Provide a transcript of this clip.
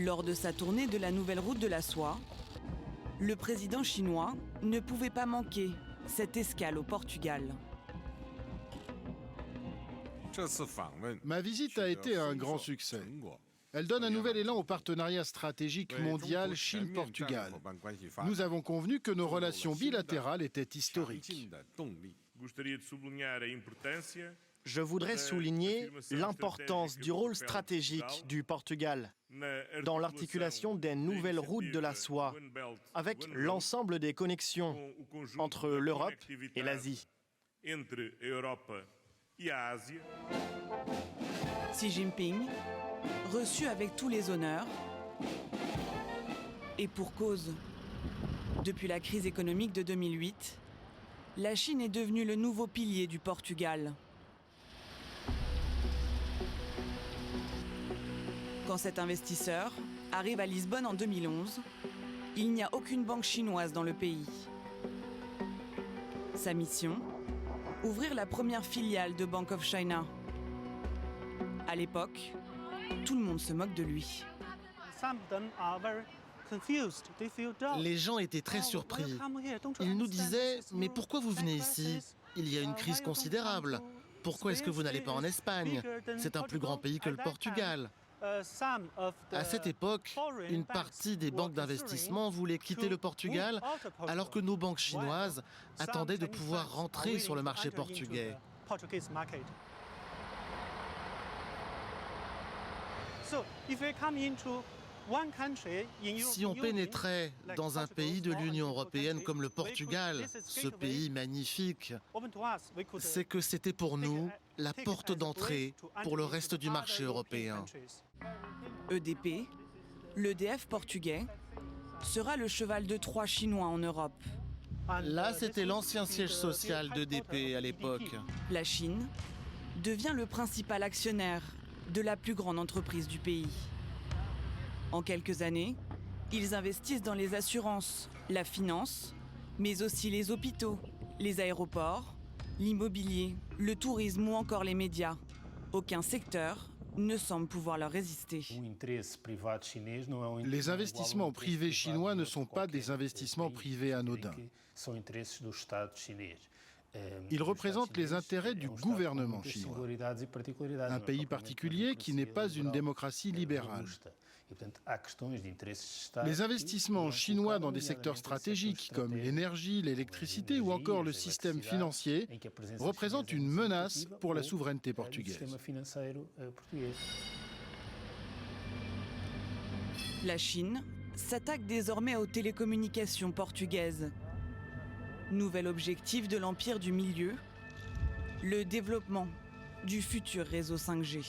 Lors de sa tournée de la nouvelle route de la soie, le président chinois ne pouvait pas manquer cette escale au Portugal. Ma visite a été un grand succès. Elle donne un nouvel élan au partenariat stratégique mondial Chine-Portugal. Nous avons convenu que nos relations bilatérales étaient historiques. Je voudrais souligner l'importance du rôle stratégique du Portugal dans l'articulation des nouvelles routes de la soie avec l'ensemble des connexions entre l'Europe et l'Asie. Xi Jinping, reçu avec tous les honneurs, et pour cause. Depuis la crise économique de 2008, la Chine est devenue le nouveau pilier du Portugal. Quand cet investisseur arrive à Lisbonne en 2011, il n'y a aucune banque chinoise dans le pays. Sa mission ? Ouvrir la première filiale de Bank of China. À l'époque, tout le monde se moque de lui. Les gens étaient très surpris. Ils nous disaient « Mais pourquoi vous venez ici? Il y a une crise considérable. Pourquoi est-ce que vous n'allez pas en Espagne? C'est un plus grand pays que le Portugal. » À cette époque, une partie des banques d'investissement voulaient quitter le Portugal alors que nos banques chinoises attendaient de pouvoir rentrer sur le marché portugais. Si on pénétrait dans un pays de l'Union européenne comme le Portugal, ce pays magnifique, c'est que c'était pour nous la porte d'entrée pour le reste du marché européen. EDP, l'EDF portugais, sera le cheval de Troie chinois en Europe. Là, c'était l'ancien siège social d'EDP à l'époque. La Chine devient le principal actionnaire de la plus grande entreprise du pays. En quelques années, ils investissent dans les assurances, la finance, mais aussi les hôpitaux, les aéroports, l'immobilier, le tourisme ou encore les médias. Aucun secteur ne semble pouvoir leur résister. Les investissements privés chinois ne sont pas des investissements privés anodins. Ils représentent les intérêts du gouvernement chinois, un pays particulier qui n'est pas une démocratie libérale. Les investissements chinois dans des secteurs stratégiques comme l'énergie, l'électricité ou encore le système financier représentent une menace pour la souveraineté portugaise. La Chine s'attaque désormais aux télécommunications portugaises. Nouvel objectif de l'Empire du Milieu, le développement du futur réseau 5G.